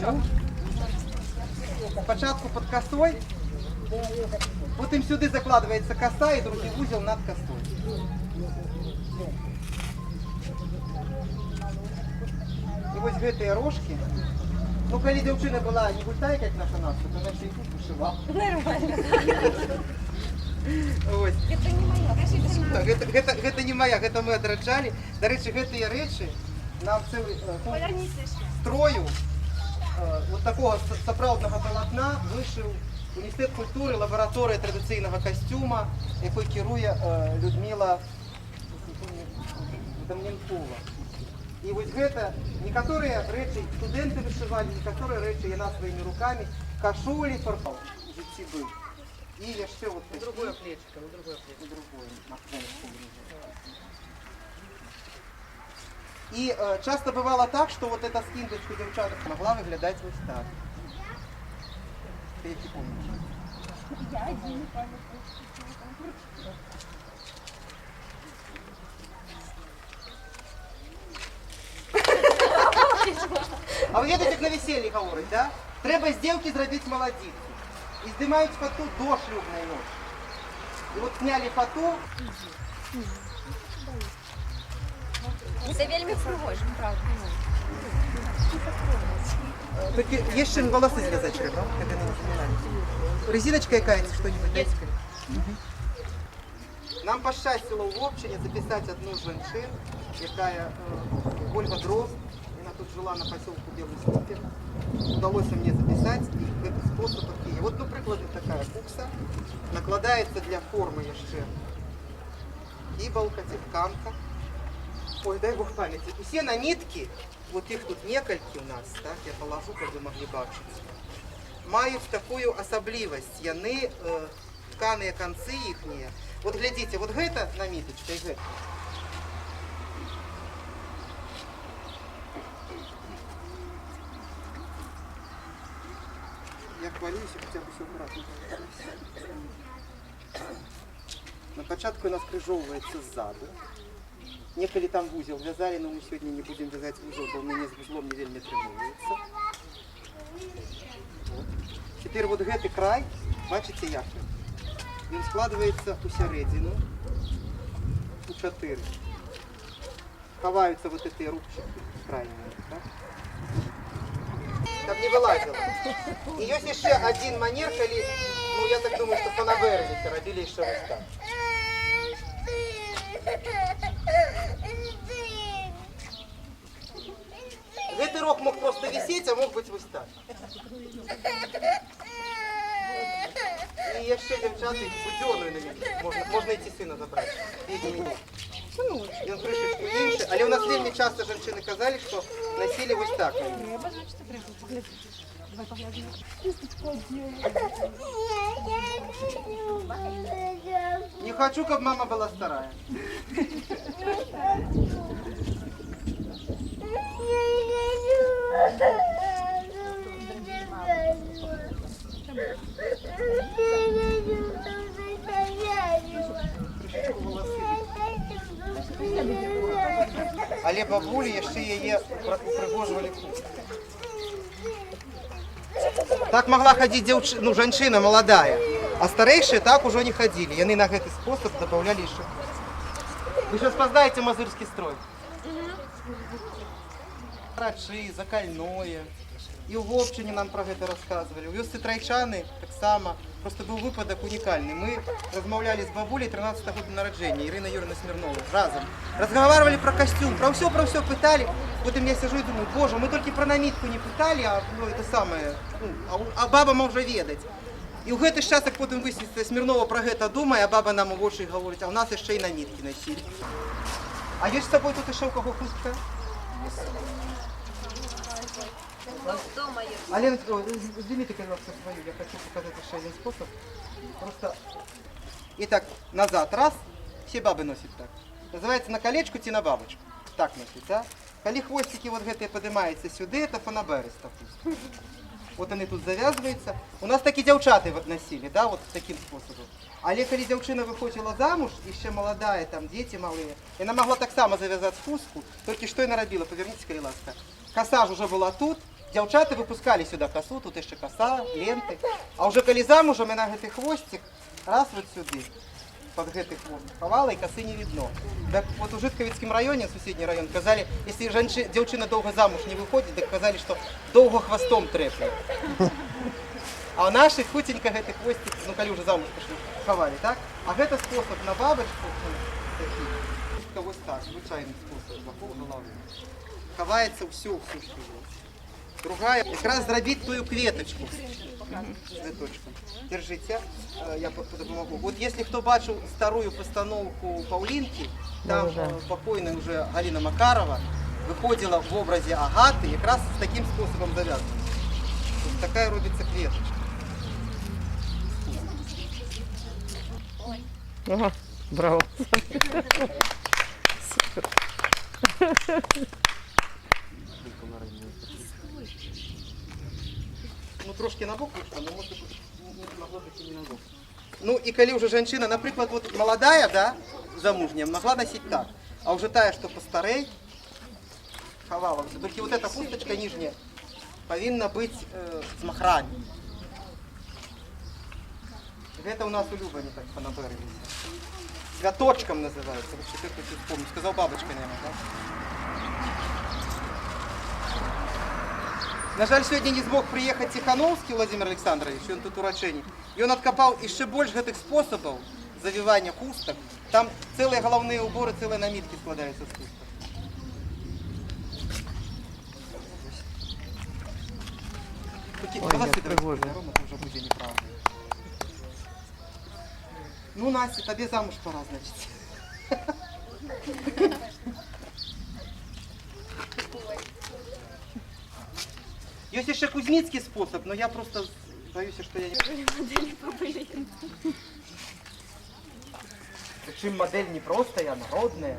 длину. Спочатку під косою, потім сюди закладається коса і другий вузол над косою. І ось гэты рожки. Ну, коли дівчина була не густая, як наша наша, то вона ще і тут вишивала. Нормально. Ось. Это не моя. Так, гэта не моя, гэта мы адраджалі. До речі, гэтыя рэчы нам цэлы строю вот такого сапраўднага палатна вышыў універсітэт культуры, лабараторыя традыцыйнага касцюма, якой кіруе Людмила Дамненкова. І вось гэта некаторыя рэчы студэнты вышывалі, некаторыя рэчы яна сваімі рукамі, кашулі, фарбаў у жыцці быў. И еще вот другое плечико, другое плечико. И часто бывало так, что вот эта скидочка девчонок могла выглядать вот так. Ты эти помнишь? Я один помню. А вы едете на веселье говорить, да? Треба з девки зробити молодицю. И снимают фату до шлюбной ночи. И вот сняли фату. Це вельми пригожим, правда. Только есть чем волосы связать треба, когда они не снимались. Резиночка какая-нибудь, что-нибудь дайте. Нам пощастило в общине записать одну з женщин, якая Ольга Дрозд. Она тут жила на поселку Белый Ступер. Удалось мне записать и этот способ такие. Вот, например, такая кукса. Накладается для формы еще кибалка, тканка. Ой, дай Бог памяти. И все на нитки, вот их тут несколько у нас, так, я положу, как вы могли бачить, мають такую особливость. Яны тканые концы ихние. Вот глядите, вот гэта намиточка и гэта. Я хвалююсь, хотя бы все аккуратно. На початку у нас крыжовывается сзаду. Неколи там в узел вязали, но мы сегодня не будем вязать в узел, бо у меня с узлом не вельми тренуется. Вот. Теперь вот гэты край, бачите як? Він складывается у середину, у 4. Ховаются вот эти рубчики крайние, так? Чтоб не вылазило. И есть еще один манер, коли, ну я так думаю, что фанаберники робили еще вот так. Гэты рог мог просто висеть, а мог быть вот так. И еще девчаты буденную на меня. Можно идти сына забрать. Иди меня. Ён крышечку меньше, але у нас вельми часто женщины казали, что носили вот так. Не хочу, чтобы мама была старая. Але бабулі яшчэ яе упрыгожвалі хустку. Так могла ходить ну, женщина молодая, а старейшие так уже не ходили. Яны на гэты способ добавляли еще. Вы сейчас познаете мазырский строй. Рачы, закальное. И в общине нам про это рассказывали. У вёсцы Трайчаны так само. Просто был выпадок уникальный. Мы размовляли с бабулей 13-го года народжения, Ириной Юрьевной Смирновой, разом. Разговаривали про костюм, про все пытали. Потом я сижу и думаю, боже, мы только про намитку не пытали, а ну, это самое, ну, а баба може ведать. І у гэты час, як потім висвіться, Смирнова про гэта думає, а баба нам у вочі говорить, а у нас ще й намітки носили. А є ж з собою тут ще у кого хустка? Алена, снимите, пожалуйста, свою, я хочу показать еще один способ. Просто, итак, назад, раз, все бабы носят так. Называется на колечку, ти на бабочку. Так носит, да? Коли хвостики вот гэтые поднимаются сюда, это фанабериста хустка. Вот они тут завязываются. У нас такие девчаты вот носили, да, вот таким способом. Але коли девчина выходила замуж, еще молодая, там дети малые, и она могла так само завязать хустку, только что и наробила, поверните, коли ласка. Коса уже была тут, Дівчата випускали сюди косу, тут ще коса, ленти. А вже коли замужем, вона гэтый хвостик раз вот сюди, под гэтый хвост ховала, і коси не видно. Так вот у Житковицькому районі, сусідній район, казали, якщо дівчина довго замуж не виходить, так казали, що довго хвостом трепне. А у наших хутенько гэтый хвостик, ну коли вже замуж пішли, ховали, так? А гэта спосіб на бабочку, ну, такий, ось так, звичайний спосіб, за пол голови. Ховається все, що є. Другая, якраз зробіть ту кветочку з цветочком. Держите, я помогу. Вот если кто бачил старую постановку Паулинки, там покойная уже Галина Макарова выходила в образе Агаты, якраз с таким способом завязана. Вот такая робится кветочка. Ага, браво. Ну трошки на бок вышла, но может быть могло быть и не на бок. Ну и коли уже женщина, например, вот молодая, да, замужняя, могла носить так, а уже тая, что постарей, ховала. Только вот эта хусточка нижняя повинна быть с махрами. Это у нас у Любы они так понабырились. Цветочком называется, вот что ты вспомнишь. Сказал бабочкой, наверное, да? На жаль, сьогодні не змог приїхати Тихановський Владимир Олександрович, він тут урачені. І він відкопав ще більше гэтых способів завивання хусток. Там цілі головні убори, цілі намітки складаються з хусток. Волоси давайте, Рома, це вже буде неправда. Ну, Настя, тобі замуж пора, значить. Есть еще кузнецкий способ, но я просто боюсь, что я не... Причем модель не простая, а народная.